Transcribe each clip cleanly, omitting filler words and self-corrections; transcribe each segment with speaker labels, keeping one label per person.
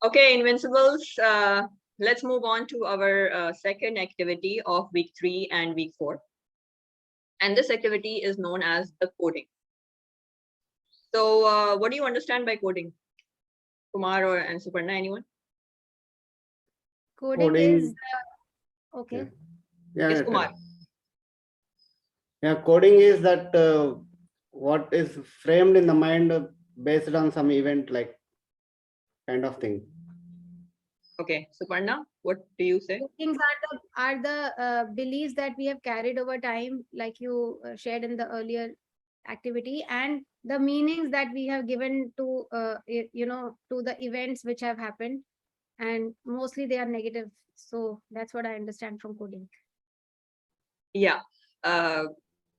Speaker 1: Okay, Invincibles, let's move on to our second activity of week 3 and week 4. And this activity is known as the coding. So what do you understand by coding? Kumar and Suparna, anyone?
Speaker 2: Coding is okay.
Speaker 1: Yeah, yes, Kumar.
Speaker 3: Yeah, coding is that what is framed in the mind based on some event, like kind of thing.
Speaker 1: Okay, Suparna, what do you say?
Speaker 2: Things are the beliefs that we have carried over time, like you shared in the earlier activity, and the meanings that we have given to to the events which have happened, and mostly they are negative. So that's what I understand from coding.
Speaker 1: Yeah.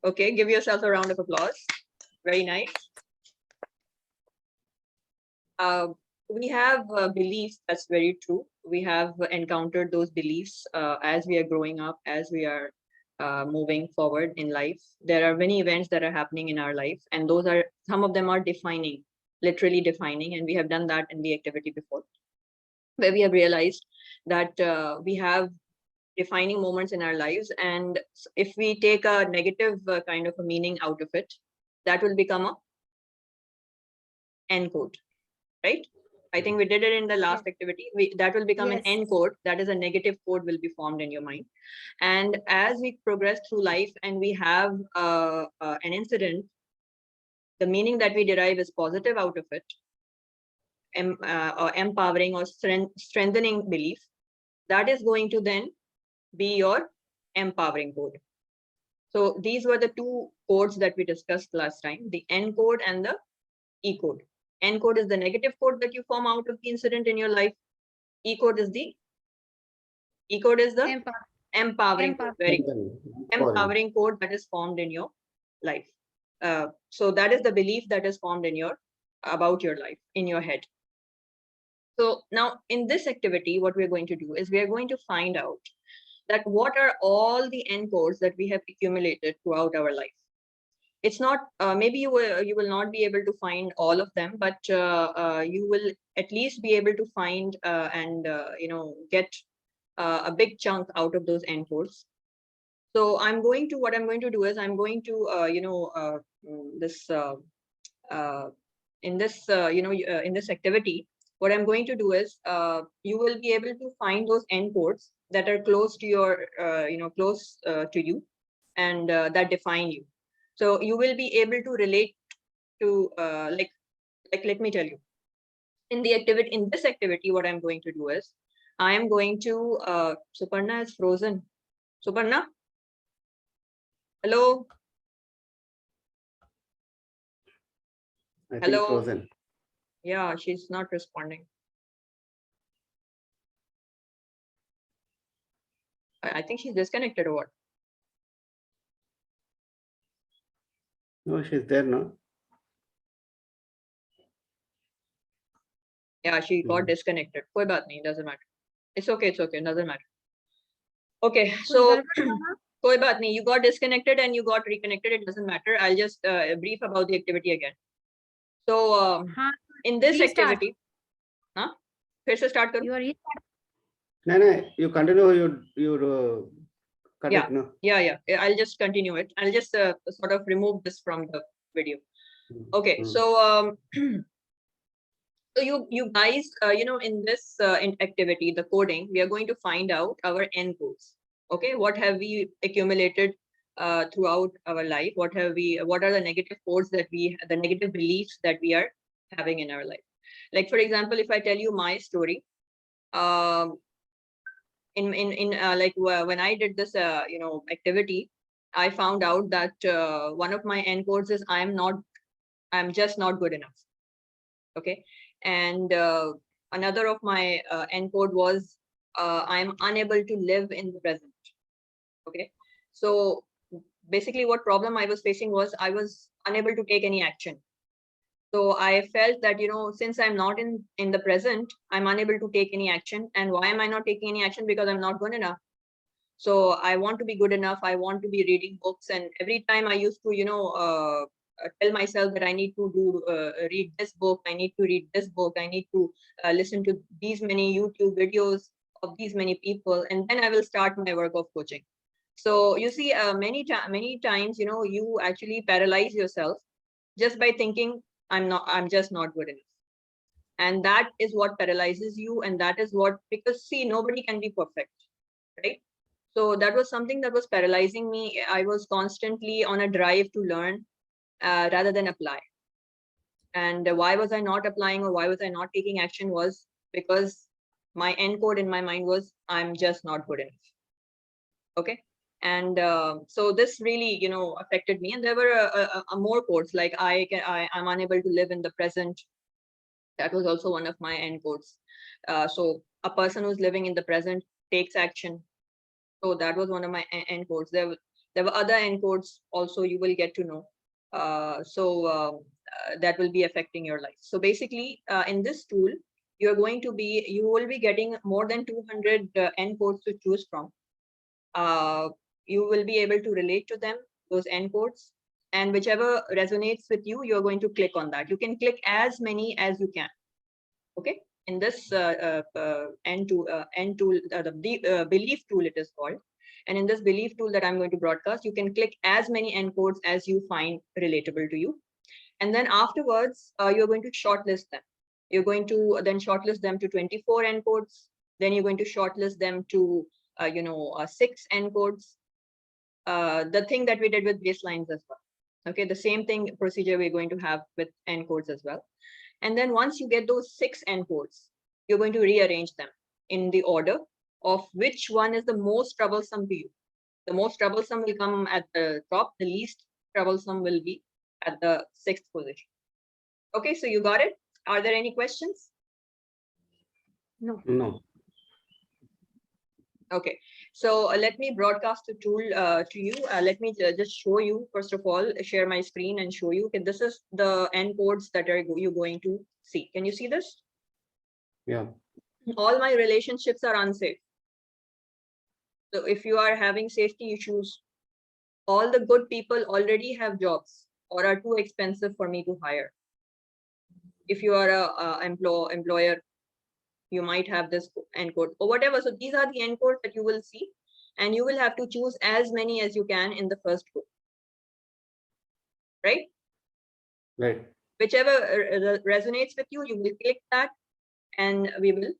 Speaker 1: Okay, give yourself a round of applause. Very nice. We have beliefs, that's very true. We have encountered those beliefs as we are growing up, as we are moving forward in life. There are many events that are happening in our life, and those are, some of them are defining, literally defining, and we have done that in the activity before, where we have realized that we have defining moments in our lives, and if we take a negative kind of a meaning out of it, that will become a N code, right? I think we did it in the last activity. That will become an N code. That is a negative code will be formed in your mind. And as we progress through life and we have an incident, the meaning that we derive is positive out of it, or empowering or strengthening belief. That is going to then be your empowering code. So these were the two codes that we discussed last time, the N code and the E code. N code is the negative code that you form out of the incident in your life. E code is the empowering code. Very good. Empowering code that is formed in your life. So that is the belief that is formed in about your life in your head. So now in this activity, what we're going to do is we are going to find out that what are all the N codes that we have accumulated throughout our life. It's not, maybe you will not be able to find all of them, but you will at least be able to find and get a big chunk out of those N codes. So what I'm going to do is I'm going to in this activity, what I'm going to do is you will be able to find those N codes that are close to your close to you and that define you. So you will be able to relate to like let me tell you, in this activity, what I'm going to do is I am going to Suparna is frozen. Suparna, hello. Hello.
Speaker 3: Frozen.
Speaker 1: Yeah, she's not responding. I think she's disconnected or what?
Speaker 3: No, she's there now.
Speaker 1: Yeah, she got disconnected. Koi baat nahi, doesn't matter. It's okay, doesn't matter. Okay, so koi baat nahi, you got disconnected and you got reconnected, it doesn't matter. I'll just brief about the activity again. So in this activity, huh? फिर से start करो.
Speaker 3: No, you continue your
Speaker 1: yeah, no? Yeah. I'll just continue it. I'll just sort of remove this from the video. Okay, so so you guys, in this activity, the coding, we are going to find out our N codes. Okay, what have we accumulated throughout our life? What are the negative codes that the negative beliefs that we are having in our life? Like, for example, if I tell you my story, when I did this activity, I found out that one of my N codes is I'm just not good enough. Okay, and another of my N code was I'm unable to live in the present. Okay, so basically what problem I was facing was I was unable to take any action. So I felt that, since I'm not in the present, I'm unable to take any action. And why am I not taking any action? Because I'm not good enough. So I want to be good enough. I want to be reading books. And every time I used to, tell myself that I need to read this book, I need to read this book, I need to listen to these many YouTube videos of these many people, and then I will start my work of coaching. So you see, many times, you actually paralyze yourself just by thinking, I'm just not good enough. And that is what paralyzes you. And that is what, because see, nobody can be perfect, right? So that was something that was paralyzing me. I was constantly on a drive to learn rather than apply. And why was I not applying, or why was I not taking action, was because my end code in my mind was, I'm just not good enough. Okay. And so this really, affected me. And there were more quotes like, I'm unable to live in the present. That was also one of my end quotes. So a person who's living in the present takes action. So that was one of my end quotes. There were other end quotes also, you will get to know. That will be affecting your life. So basically, in this tool, you will be getting more than 200 end quotes to choose from. You will be able to relate to them, those end quotes, and whichever resonates with you, you're going to click on that. You can click as many as you can. Okay. In this end tool, the belief tool, it is called. And in this belief tool that I'm going to broadcast, you can click as many end quotes as you find relatable to you. And then afterwards, you're going to shortlist them. You're going to then shortlist them to 24 end quotes. Then you're going to shortlist them to 6 end quotes. The thing that we did with baselines as well. Okay, the same thing procedure we're going to have with end quotes as well. And then once you get those 6 end quotes, you're going to rearrange them in the order of which one is the most troublesome to you. The most troublesome will come at the top, the least troublesome will be at the 6th position. Okay, so you got it? Are there any questions?
Speaker 2: No.
Speaker 3: No.
Speaker 1: Okay, so let me broadcast the tool to you. Let me just show you, first of all, share my screen and show you. Okay, this is the end codes that you're going to see. Can you see this?
Speaker 3: Yeah.
Speaker 1: All my relationships are unsafe. So if you are having safety issues, all the good people already have jobs or are too expensive for me to hire. If you are a employer, you might have this end code or whatever. So these are the end codes that you will see, and you will have to choose as many as you can in the first group, right?
Speaker 3: Right.
Speaker 1: Whichever resonates with you, you will click that, and we will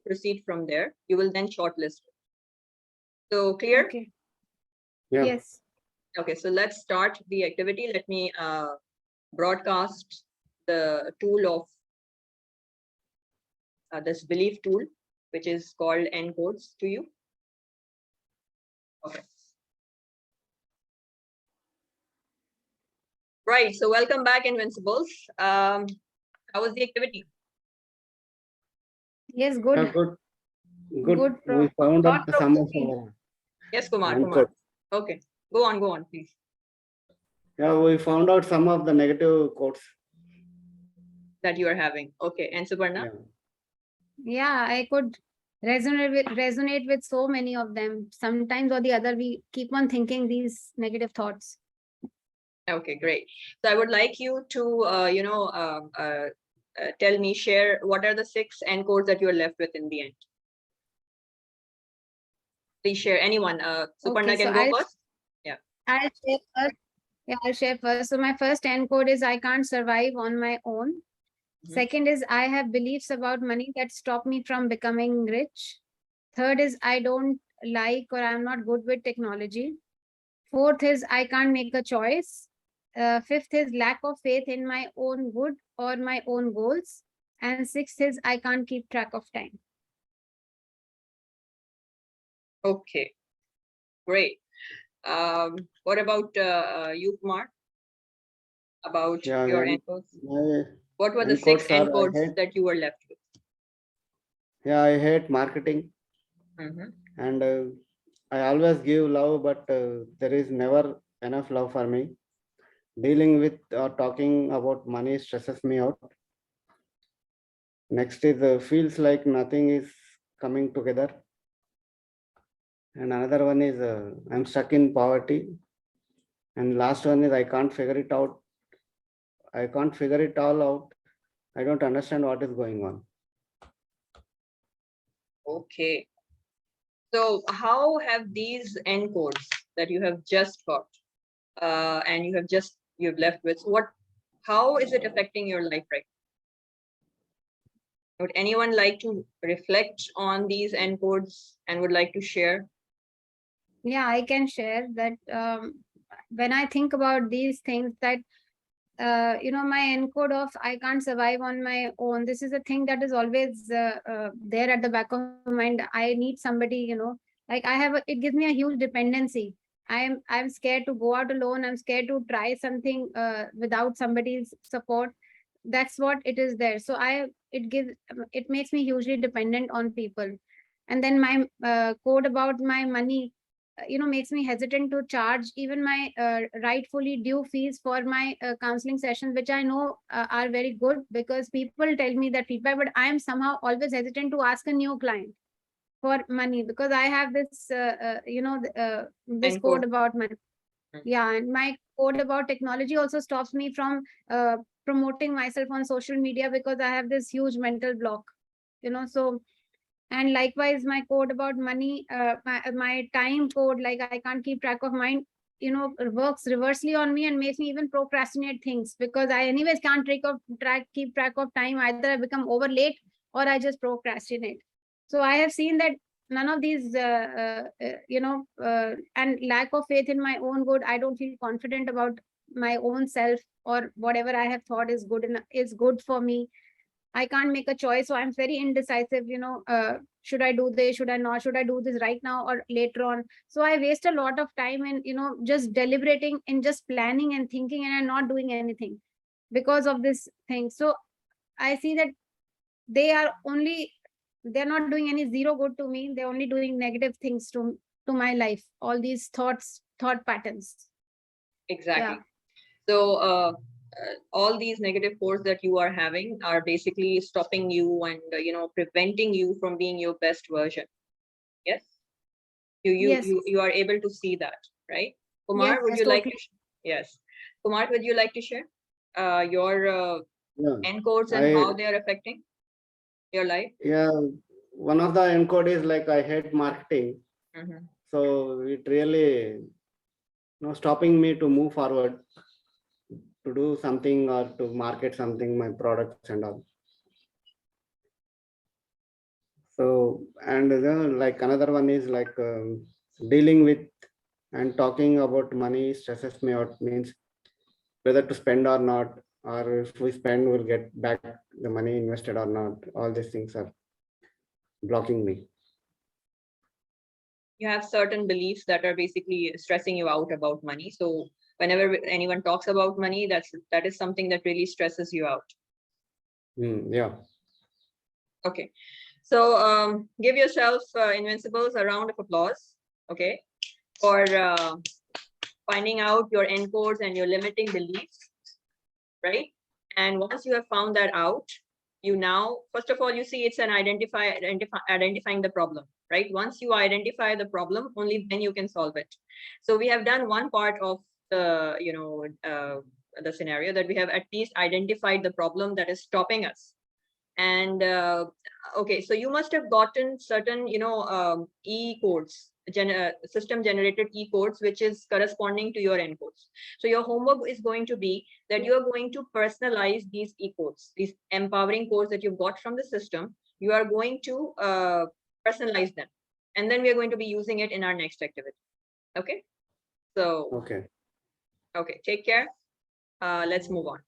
Speaker 1: proceed from there. You will then shortlist it. So clear?
Speaker 2: Okay.
Speaker 3: Yeah.
Speaker 2: Yes.
Speaker 1: Okay, so let's start the activity. Let me broadcast the tool of this belief tool, which is called end codes, to you. Okay. Right, so welcome back, Invincibles. How was the activity?
Speaker 2: Yes, good.
Speaker 3: Yeah, good. Good.
Speaker 2: Good.
Speaker 3: We found out
Speaker 2: Thought
Speaker 3: some of
Speaker 2: provoking.
Speaker 3: our
Speaker 1: Yes, Kumar.
Speaker 3: end
Speaker 1: Kumar.
Speaker 3: codes.
Speaker 1: Okay, go on, please.
Speaker 3: Yeah, we found out some of the negative quotes.
Speaker 1: That you are having. Okay, and Suparna?
Speaker 3: Yeah.
Speaker 2: Yeah, I could resonate with so many of them. Sometimes or the other, we keep on thinking these negative thoughts.
Speaker 1: Okay, great. So I would like you to, tell me, share what are the 6 end codes that you are left with in the end. Please share. Anyone. Suparna
Speaker 2: Okay,
Speaker 1: can
Speaker 2: so
Speaker 1: go
Speaker 2: I'll
Speaker 1: first.
Speaker 2: share first. Yeah, I'll share first. So my first end code is I can't survive on my own.
Speaker 1: Mhm.
Speaker 2: Second is I have beliefs about money that stop me from becoming rich. Third is I don't like or I'm not good with technology. Fourth is I can't make a choice. Fifth is lack of faith in my own good or my own goals. And sixth is I can't keep track of time.
Speaker 1: Okay, great. What about you, Kumar? About
Speaker 3: Yeah,
Speaker 1: your
Speaker 3: and
Speaker 1: end codes?
Speaker 3: my
Speaker 1: What were the
Speaker 3: end
Speaker 1: 6
Speaker 3: codes
Speaker 1: end
Speaker 3: are,
Speaker 1: codes that you were left with?
Speaker 3: yeah, I hate marketing,
Speaker 1: Mhm.
Speaker 3: and I always give love, but there is never enough love for me. Dealing with or talking about money stresses me out. Next is feels like nothing is coming together. And another one is I'm stuck in poverty. And last one is I can't figure it out. I can't figure it all out. I don't understand what is going on.
Speaker 1: Okay. So how have these encodes that you have just got and you've left with, how is it affecting your life right now? Would anyone like to reflect on these encodes and would like to share?
Speaker 2: Yeah, I can share that when I think about these things, that my encode of I can't survive on my own, this is a thing that is always there at the back of my mind. I need somebody, like it gives me a huge dependency. I'm scared to go out alone. I'm scared to try something without somebody's support. That's what it is there. So it makes me hugely dependent on people. And then my code about my money, makes me hesitant to charge even my rightfully due fees for my counseling sessions, which I know are very good, because people tell me that feedback, but I am somehow always hesitant to ask a new client for money, because I have this this
Speaker 1: Encode.
Speaker 2: code about money.
Speaker 1: Mm.
Speaker 2: Yeah, and my code about technology also stops me from promoting myself on social media, because I have this huge mental block, so. And likewise, my code about money, my time code, like I can't keep track of mine, works reversely on me and makes me even procrastinate things, because I anyways can't keep track of time. Either I become over late or I just procrastinate. So I have seen that none of these, and lack of faith in my own good. I don't feel confident about my own self, or whatever I have thought is good for me. I can't make a choice. So I'm very indecisive, should I do this? Should I not? Should I do this right now or later on? So I waste a lot of time in, just deliberating and just planning and thinking, and I'm not doing anything because of this thing. So I see that they're not doing any zero good to me. They're only doing negative things to my life. All these thought patterns.
Speaker 1: Exactly.
Speaker 2: Yeah.
Speaker 1: So all these negative codes that you are having are basically stopping you and preventing you from being your best version. Yes,
Speaker 2: Yes.
Speaker 1: you are able to see that, right? Kumar,
Speaker 2: Yes,
Speaker 1: would
Speaker 2: yes,
Speaker 1: you like
Speaker 2: totally.
Speaker 1: to? Yes, Kumar, would you like to share your
Speaker 3: Yeah.
Speaker 1: encodes and how they are affecting your life?
Speaker 3: Yeah, one of the encode is like I hate marketing.
Speaker 1: Mhm.
Speaker 3: So it really stopping me to move forward, to do something or to market something, my products and all. So, and then like another one is like dealing with and talking about money stresses me out, means whether to spend or not, or if we spend, we'll get back the money invested or not. All these things are blocking me.
Speaker 1: You have certain beliefs that are basically stressing you out about money. So whenever anyone talks about money, that is something that really stresses you out.
Speaker 3: Yeah.
Speaker 1: Okay. So give yourself, Invincibles, a round of applause, okay, for finding out your encodes and your limiting beliefs, right? And once you have found that out, you now, first of all, you see it's an identifying the problem, right? Once you identify the problem, only then you can solve it. So we have done one part of the, the scenario, that we have at least identified the problem that is stopping us. And okay, so you must have gotten certain e-codes, system generated e-codes, which is corresponding to your encodes. So your homework is going to be that you are going to personalize these e-codes, these empowering codes that you've got from the system. You are going to personalize them, and then we are going to be using it in our next activity. Okay, so
Speaker 3: Okay.
Speaker 1: okay, take care. Let's move on.